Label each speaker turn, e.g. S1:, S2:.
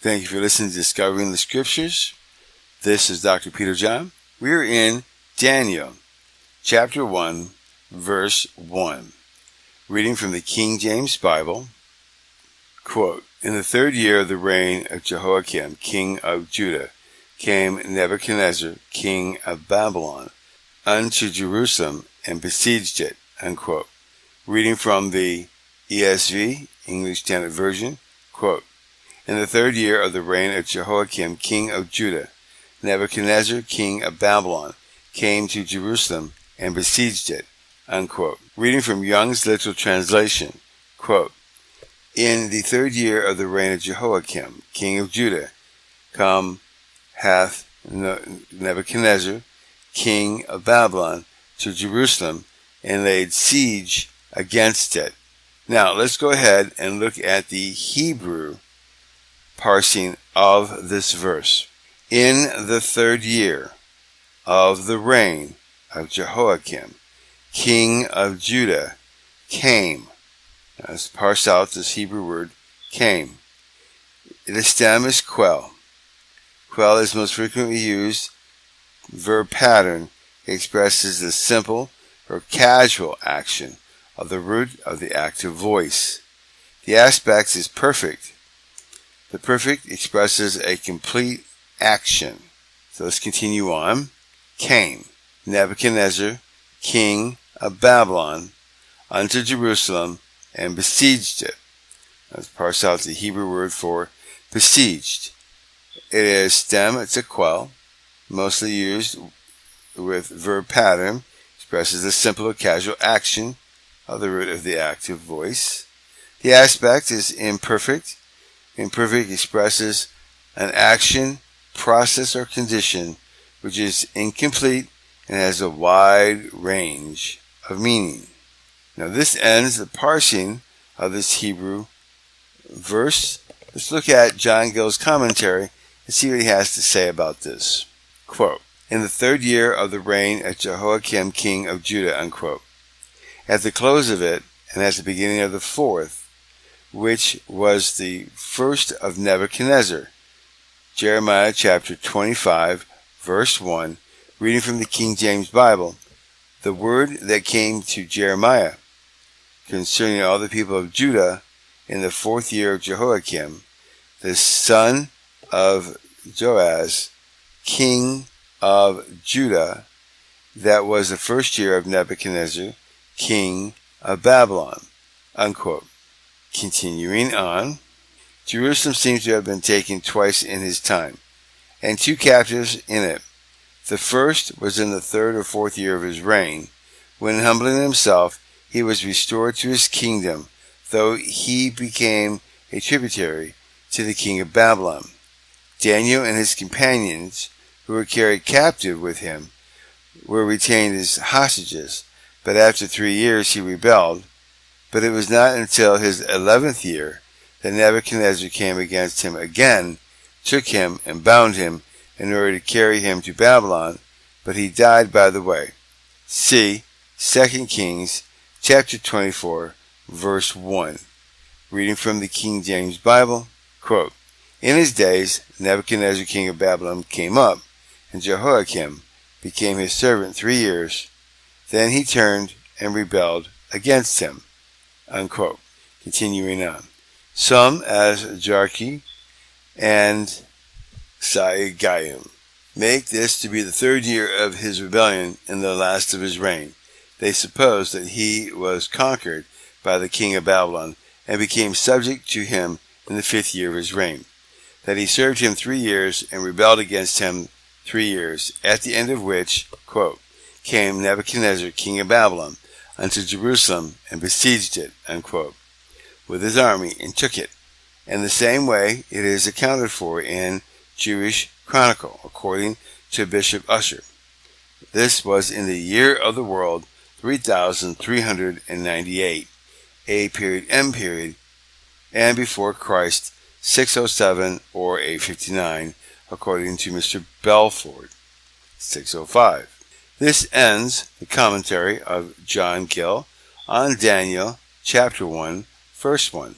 S1: Thank you for listening to Discovering the Scriptures. This is Dr. Peter John. We are in Daniel, chapter 1, verse 1. Reading from the King James Bible. Quote, "In the 3rd year of the reign of Jehoiakim, king of Judah, came Nebuchadnezzar, king of Babylon, unto Jerusalem and besieged it." Unquote. Reading from the ESV, English Standard Version. Quote, "In the 3rd year of the reign of Jehoiakim, king of Judah, Nebuchadnezzar, king of Babylon, came to Jerusalem and besieged it." Unquote. Reading from Young's Literal Translation. Quote, "In the 3rd year of the reign of Jehoiakim, king of Judah, hath Nebuchadnezzar, king of Babylon, to Jerusalem and laid siege against it." Now, let's go ahead and look at the Hebrew parsing of this verse. In the 3rd year of the reign of Jehoiakim, king of Judah, came. Now, let's parse out this Hebrew word, came. The stem is quell. Quell is most frequently used verb pattern. It expresses the simple or casual action of the root of the active voice. The aspect is perfect. The perfect expresses a complete action. So let's continue on. Came Nebuchadnezzar, king of Babylon, unto Jerusalem and besieged it. Let's parse out the Hebrew word for besieged. It is stem, it's a quell, mostly used with verb pattern, expresses the simple or casual action of the root of the active voice. The aspect is imperfect. Imperfect expresses an action, process, or condition which is incomplete and has a wide range of meaning. Now this ends the parsing of this Hebrew verse. Let's look at John Gill's commentary and see what he has to say about this. Quote, "In the 3rd year of the reign of Jehoiakim, king of Judah," unquote, "at the close of it, and at the beginning of the 4th, which was the first of Nebuchadnezzar." Jeremiah chapter 25, verse 1, reading from the King James Bible. "The word that came to Jeremiah concerning all the people of Judah in the 4th year of Jehoiakim, the son of Joaz, king of Judah, that was the 1st year of Nebuchadnezzar, king of Babylon." Unquote. Continuing on, Jerusalem seems to have been taken twice in his time, and 2 captives in it. The first was in the 3rd or 4th year of his reign, when, humbling himself, he was restored to his kingdom, though he became a tributary to the king of Babylon. Daniel and his companions, who were carried captive with him, were retained as hostages, but after 3 years he rebelled. But it was not until his 11th year that Nebuchadnezzar came against him again, took him and bound him in order to carry him to Babylon, but he died by the way. See 2 Kings chapter 24, verse 1. Reading from the King James Bible. Quote, "In his days Nebuchadnezzar, king of Babylon, came up, and Jehoiakim became his servant 3 years. Then he turned and rebelled against him." Unquote. Continuing on. Some, as Jarchi and Saigayim, make this to be the 3rd year of his rebellion and the last of his reign. They suppose that he was conquered by the king of Babylon and became subject to him in the 5th year of his reign. That he served him 3 years and rebelled against him 3 years, at the end of which, quote, "came Nebuchadnezzar, king of Babylon, unto Jerusalem and besieged it," unquote, with his army and took it. In the same way it is accounted for in Jewish Chronicle, according to Bishop Usher. This was in the year of the world 3398, A period M period, and before Christ 607 or 859, according to Mr. Belford 605. This ends the commentary of John Gill on Daniel chapter 1, verse 1.